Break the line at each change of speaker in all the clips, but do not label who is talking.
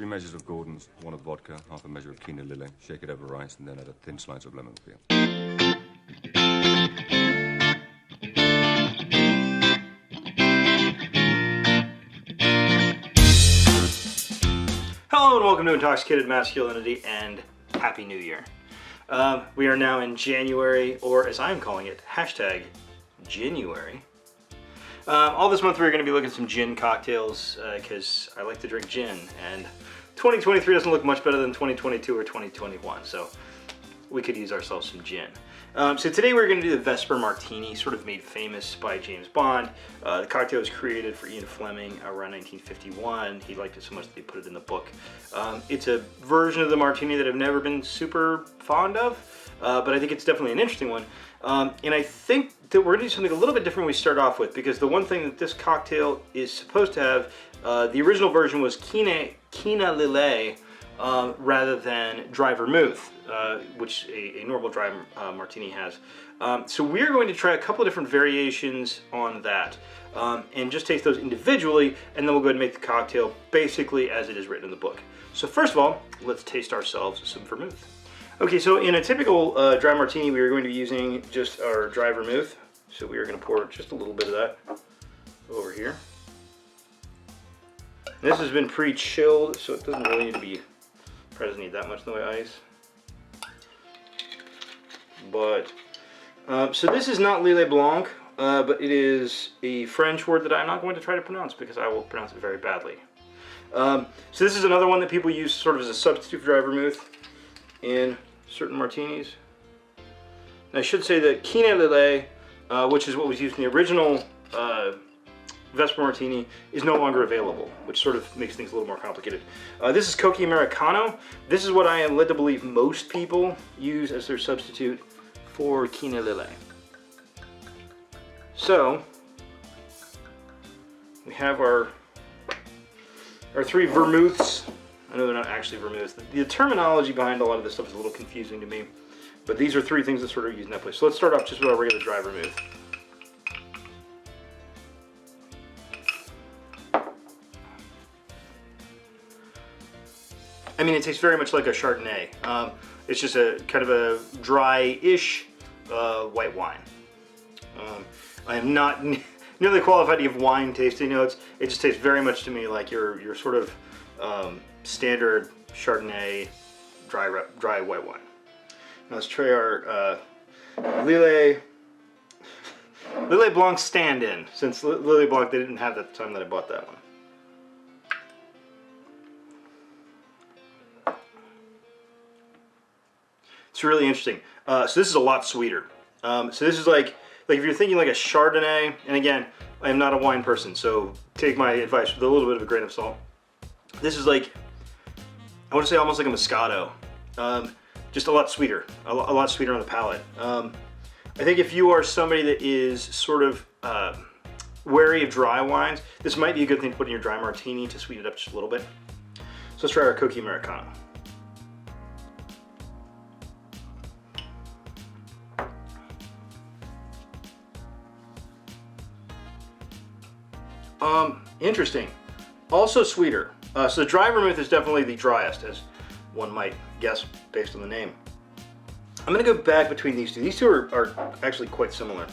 3 measures of Gordon's, 1 of vodka, half a measure of quinoa lily. Shake it over ice and then add a thin slice of lemon peel.
Hello and welcome to Intoxicated Masculinity and Happy New Year. We are now in January, or as I'm calling it, hashtag Ginuary. All this month we're going to be looking at some gin cocktails because I like to drink gin, and 2023 doesn't look much better than 2022 or 2021, so we could use ourselves some gin. So today we're going to do the Vesper Martini, sort of made famous by James Bond. The cocktail was created for Ian Fleming around 1951. He liked it so much that he put it in the book. It's a version of the martini that I've never been super fond of, but I think it's definitely an interesting one. And I think that we're going to do something a little bit different we start off with, because the one thing that this cocktail is supposed to have, the original version was quinoa lily rather than dry vermouth, which a normal dry martini has. So we're going to try a couple of different variations on that and just taste those individually, and then we'll go ahead and make the cocktail basically as it is written in the book. So first of all, let's taste ourselves some vermouth. Okay, so in a typical dry martini, we are going to be using just our dry vermouth. So we are going to pour just a little bit of that over here. This has been pre-chilled, so it doesn't really need to be, probably doesn't need that much in the way of ice. But, so this is not Lillet Blanc, but it is a French word that I'm not going to try to pronounce because I will pronounce it very badly. So this is another one that people use sort of as a substitute for dry vermouth in certain martinis. And I should say that quinoa lily, which is what was used in the original Vesper Martini, is no longer available, which sort of makes things a little more complicated. This is Cocchi Americano. This is what I am led to believe most people use as their substitute for quinoa lily. So, we have our 3 vermouths. I know they're not actually vermouths. The terminology behind a lot of this stuff is a little confusing to me, but these are 3 things that sort of use in that place. So let's start off just with our regular dry vermouth. I mean, it tastes very much like a Chardonnay. It's just a kind of a dry-ish white wine. I am not nearly qualified to give wine tasting notes. It just tastes very much to me like your sort of standard Chardonnay dry white wine. Now let's try our Lillet Blanc stand-in, since Lillet Blanc they didn't have at the time that I bought that one. It's really interesting. So this is a lot sweeter. So this is like if you're thinking like a Chardonnay, and again, I am not a wine person, so take my advice with a little bit of a grain of salt. This is like, I want to say almost like a Moscato, just a lot sweeter, a lot sweeter on the palate. I think if you are somebody that is sort of wary of dry wines, this might be a good thing to put in your dry martini to sweeten it up just a little bit. So let's try our Cocchi Americano. Interesting. Also sweeter. So the dry vermouth is definitely the driest, as one might guess based on the name. I'm going to go back between these two. These two are actually quite similar.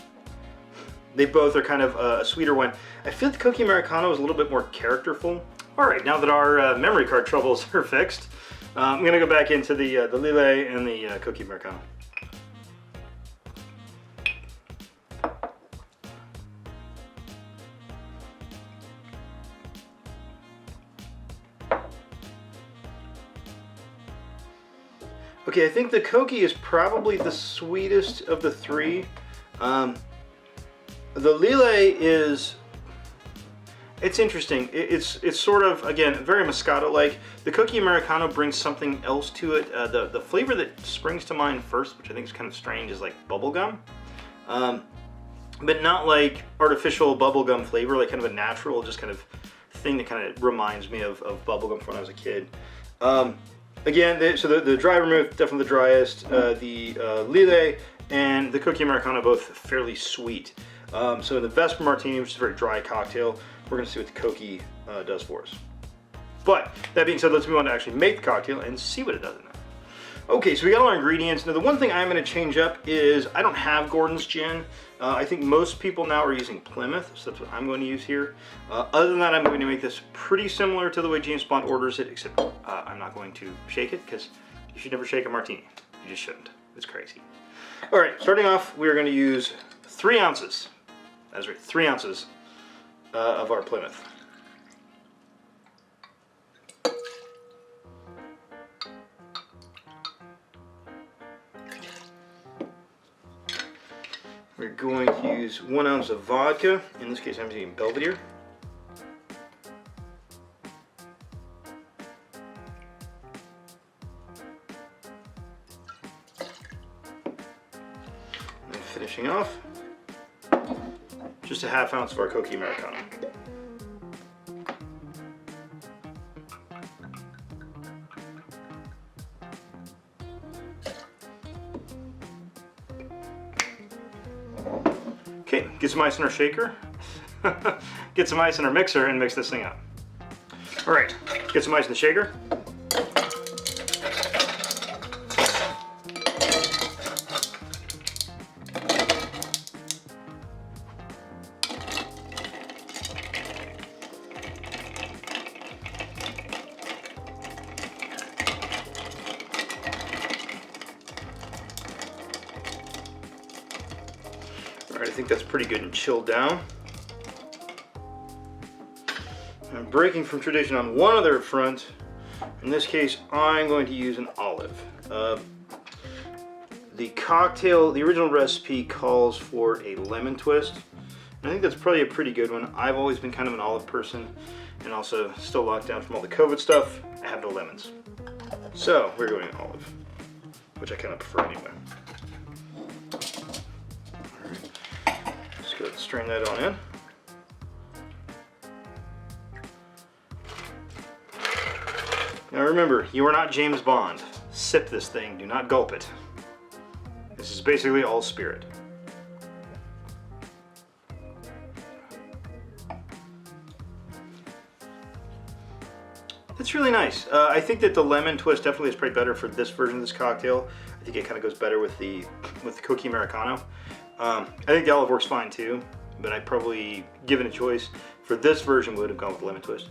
They both are kind of a sweeter wine. I feel the Cocchi Americano is a little bit more characterful. All right, now that our memory card troubles are fixed, I'm going to go back into the Lillet and the Cocchi Americano. Okay, I think the Cocchi is probably the sweetest of the 3. The Lillet is, it's interesting. It's sort of, again, very Moscato-like. The Cocchi Americano brings something else to it. The flavor that springs to mind first, which I think is kind of strange, is like bubblegum. But not like artificial bubblegum flavor, like kind of a natural, just kind of thing that kind of reminds me of bubblegum from when I was a kid. Again, so the dry vermouth, definitely the driest. The Lillet and the Cocchi Americano, both fairly sweet. So the Vesper Martini, which is a very dry cocktail, we're going to see what the Cocchi does for us. But that being said, let's move on to actually make the cocktail and see what it does in there. Okay, so we got all our ingredients. Now the one thing I'm going to change up is I don't have Gordon's gin. I think most people now are using Plymouth, so that's what I'm going to use here. Other than that, I'm going to make this pretty similar to the way James Bond orders it, except I'm not going to shake it, because you should never shake a martini. You just shouldn't. It's crazy. All right, starting off, we're going to use 3 ounces. That's right, 3 ounces of our Plymouth. We're going to use 1 ounce of vodka. In this case, I'm using Belvedere. And finishing off, just a ½ ounce of our Cocchi Americano. Okay, get some ice in our shaker, get some ice in our mixer, and mix this thing up. All right, get some ice in the shaker. All right, I think that's pretty good and chilled down. I'm breaking from tradition on one other front. In this case, I'm going to use an olive. The cocktail, the original recipe calls for a lemon twist. I think that's probably a pretty good one. I've always been kind of an olive person, and also still locked down from all the COVID stuff. I have no lemons. So we're going olive, which I kind of prefer anyway. Go ahead and strain that on in. Now remember, you are not James Bond. Sip this thing, do not gulp it. This is basically all spirit. It's really nice. I think that the lemon twist definitely is probably better for this version of this cocktail. I think it kind of goes better with the Cocchi Americano. I think the olive works fine too, but I probably, given a choice, for this version would have gone with the lemon twist.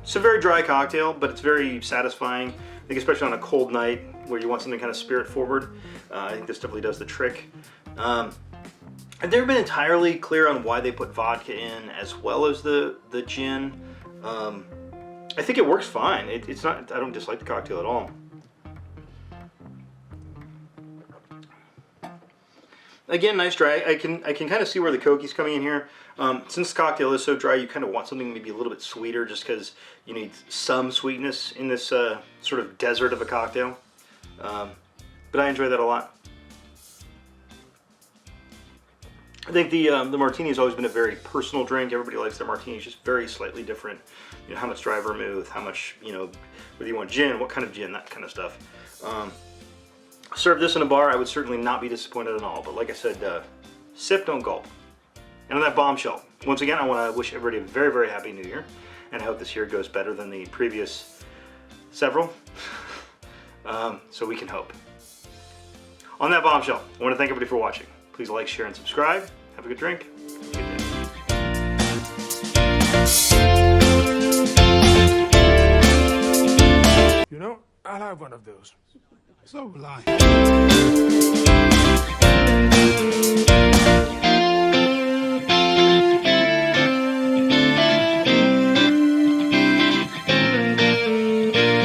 It's a very dry cocktail, but it's very satisfying. I think especially on a cold night where you want something kind of spirit forward, I think this definitely does the trick. I've never been entirely clear on why they put vodka in as well as the gin. I think it works fine. It's not. I don't dislike the cocktail at all. Again, nice dry. I can kind of see where the Cocchi's coming in here. Since the cocktail is so dry, you kind of want something maybe a little bit sweeter, just because you need some sweetness in this sort of desert of a cocktail. But I enjoy that a lot. I think the martini has always been a very personal drink. Everybody likes their martinis, just very slightly different. You know, how much dry vermouth, how much, you know, whether you want gin, what kind of gin, that kind of stuff. Serve this in a bar, I would certainly not be disappointed at all. But like I said, sip, don't gulp. And on that bombshell, once again, I want to wish everybody a very, very happy New Year. And I hope this year goes better than the previous several. So we can hope. On that bombshell, I want to thank everybody for watching. Please like, share, and subscribe. Have a good drink. Have a good day.
You know, I'll have one of those. So will I.